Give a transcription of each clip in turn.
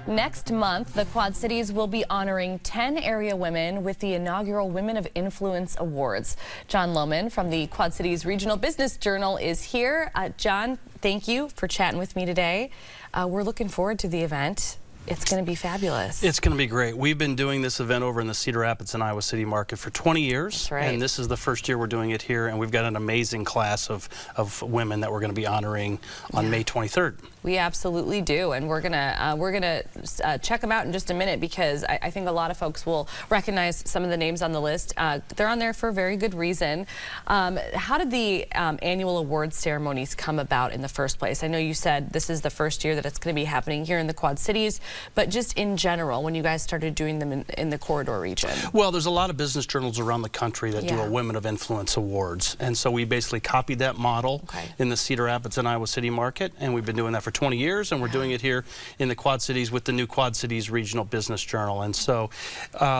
Next month, the Quad Cities will be honoring 10 area women with the inaugural Women of Influence Awards. John Lohman from the Quad Cities Regional Business Journal is here. John, thank you for chatting with me today. We're looking forward to the event. It's going to be fabulous. It's going to be great. We've been doing this event over in the Cedar Rapids and Iowa City market for 20 years. That's right. And this is the first year we're doing it here, and we've got an amazing class of women that we're going to be honoring on May 23rd. We absolutely do, and we're gonna check them out in just a minute, because I think a lot of folks will recognize some of the names on the list. They're on there for a very good reason. How did the annual awards ceremonies come about in the first place? I know you said this is the first year that it's going to be happening here in the Quad Cities, but just in general, when you guys started doing them in the corridor region. Well, there's a lot of business journals around the country that do a Women of Influence Awards, and so we basically copied that model in the Cedar Rapids and Iowa City market, and we've been doing that for 20 years, and we're doing it here in the Quad Cities with the new Quad Cities Regional Business Journal. And so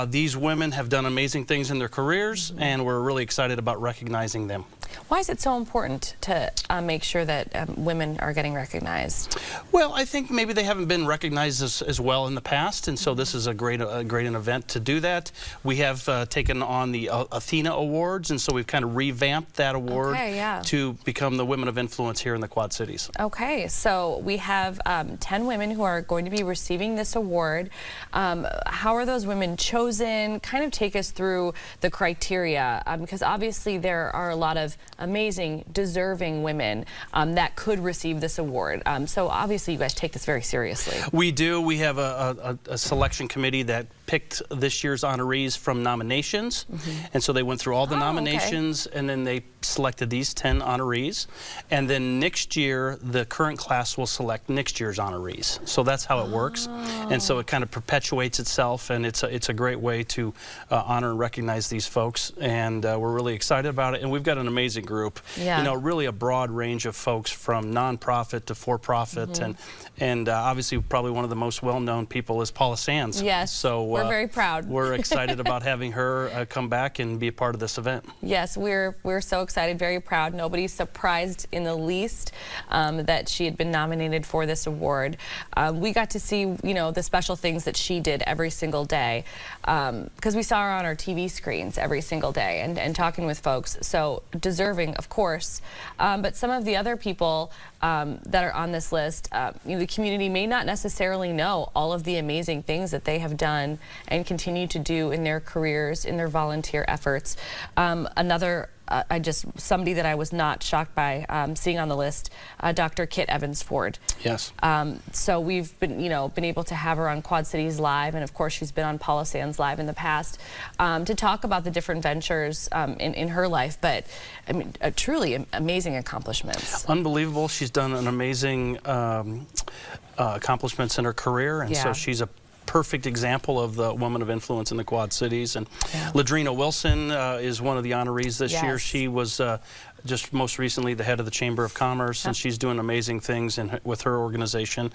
these women have done amazing things in their careers, and we're really excited about recognizing them. Why is it so important to make sure that women are getting recognized? Well, I think maybe they haven't been recognized as well in the past, and so this is a great an event to do that. We have taken on the Athena Awards, and so we've kind of revamped that award to become the Women of Influence here in the Quad Cities. Okay, so we have 10 women who are going to be receiving this award. How are those women chosen? Kind of take us through the criteria, because obviously there are a lot of amazing, deserving women that could receive this award. So obviously you guys take this very seriously. We do. We have a selection committee that picked this year's honorees from nominations, and so they went through all the nominations, and then they selected these 10 honorees, and then next year the current class will select next year's honorees. So that's how it works, and so it kind of perpetuates itself, and it's a great way to honor and recognize these folks, and we're really excited about it. And we've got an amazing group, you know, really a broad range of folks from nonprofit to for-profit, and obviously probably one of the most well-known people is Paula Sands. Yes, so we're very proud. We're excited about having her come back and be a part of this event. Yes, we're so excited, very proud. Nobody's surprised in the least that she had been nominated for this award. We got to see, you know, the special things that she did every single day, because we saw her on our TV screens every single day and talking with folks. So deserving, of course, but some of the other people that are on this list, you know, the community may not necessarily know all of the amazing things that they have done and continue to do in their careers, in their volunteer efforts. Somebody that I was not shocked by seeing on the list, Dr. Kit Evans-Ford. Yes. So we've been able to have her on Quad Cities Live, and of course she's been on Paula Sands Live in the past to talk about the different ventures in her life. But I mean, truly amazing accomplishments. Unbelievable. She's done an amazing accomplishments in her career, and so she's a perfect example of the woman of influence in the Quad Cities. And Ladrina Wilson is one of the honorees this year. She was just most recently the head of the Chamber of Commerce, and she's doing amazing things with her organization.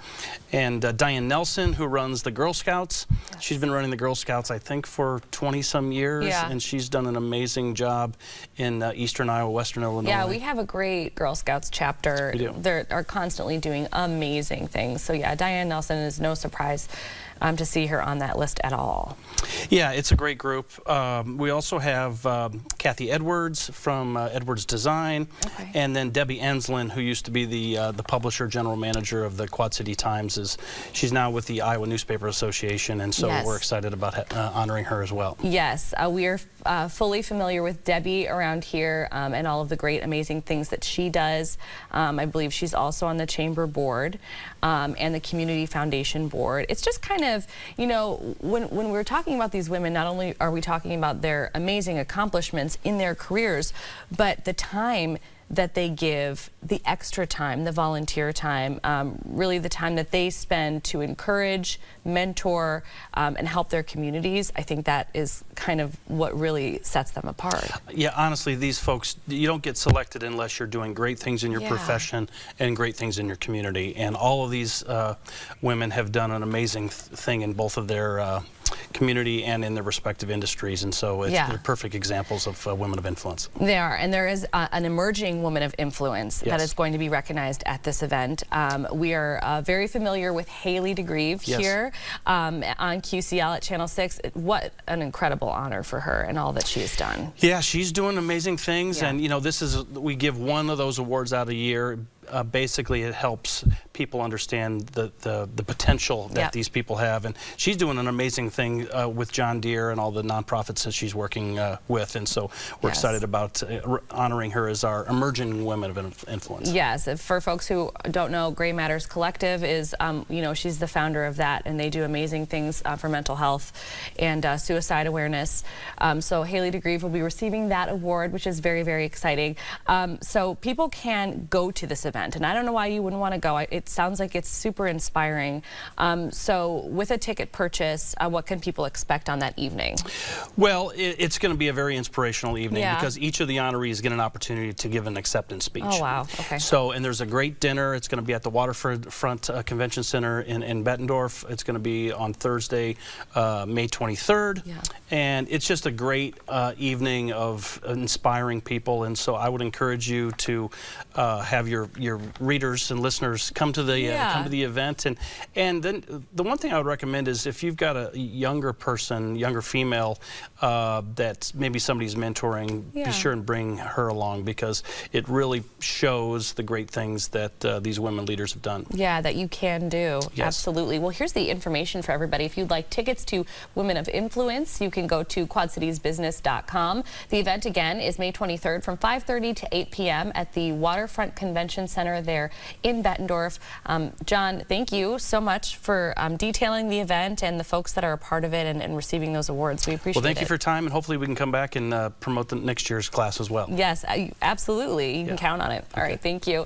And Diane Nelson, who runs the Girl Scouts, she's been running the Girl Scouts, I think, for 20-some years, and she's done an amazing job in eastern Iowa, western Illinois. Yeah, we have a great Girl Scouts chapter. They are constantly doing amazing things. So yeah, Diane Nelson is no surprise to see her on that list at all. Yeah, it's a great group. We also have Kathy Edwards from Edwards Design, and then Debbie Enslin, who used to be the publisher general manager of the Quad City Times. She's now with the Iowa Newspaper Association, and so we're excited about honoring her as well. Yes, we are fully familiar with Debbie around here and all of the great, amazing things that she does. I believe she's also on the Chamber Board and the Community Foundation Board. It's just kind of, you know, when we're talking about these women, not only are we talking about their amazing accomplishments in their careers, but the time that they give, the extra time, the volunteer time, really the time that they spend to encourage, mentor, and help their communities. I think that is kind of what really sets them apart. Yeah, honestly, these folks, you don't get selected unless you're doing great things in your profession and great things in your community. And all of these women have done an amazing thing in both of their communities. community and in their respective industries. And so they're perfect examples of women of influence. They are, and there is an emerging woman of influence that is going to be recognized at this event. We are very familiar with Haley DeGrieve here on QCL at Channel 6. What an incredible honor for her and all that she has done. Yeah, she's doing amazing things, and you know, we give one of those awards out a year. Basically, it helps people understand the potential that these people have, and she's doing an amazing thing with John Deere and all the nonprofits that she's working with, and so we're excited about honoring her as our emerging women of influence. Yes, for folks who don't know, Gray Matters Collective is, you know, she's the founder of that, and they do amazing things for mental health and suicide awareness. So Haley DeGrieve will be receiving that award, which is very, very exciting. So people can go to this event. And I don't know why you wouldn't want to go. It sounds like it's super inspiring. So with a ticket purchase, what can people expect on that evening? Well, it's going to be a very inspirational evening because each of the honorees get an opportunity to give an acceptance speech. Oh, wow. Okay. So, and there's a great dinner. It's going to be at the Waterfront Convention Center in Bettendorf. It's going to be on Thursday, May 23rd. Yeah. And it's just a great evening of inspiring people. And so I would encourage you to have your readers and listeners come to the event, and then the one thing I would recommend is if you've got a younger person, younger female that maybe somebody's mentoring, be sure and bring her along, because it really shows the great things that these women leaders have done. Yeah, that you can do. Yes. Absolutely. Well, here's the information for everybody. If you'd like tickets to Women of Influence, you can go to quadcitiesbusiness.com. The event again is May 23rd from 5:30 to 8 p.m. at the Waterfront Convention Center there in Bettendorf. John, thank you so much for detailing the event and the folks that are a part of it and receiving those awards. We appreciate it. Well, thank you for your time, and hopefully we can come back and promote the next year's class as well. Yes, absolutely. You can count on it. All right, thank you.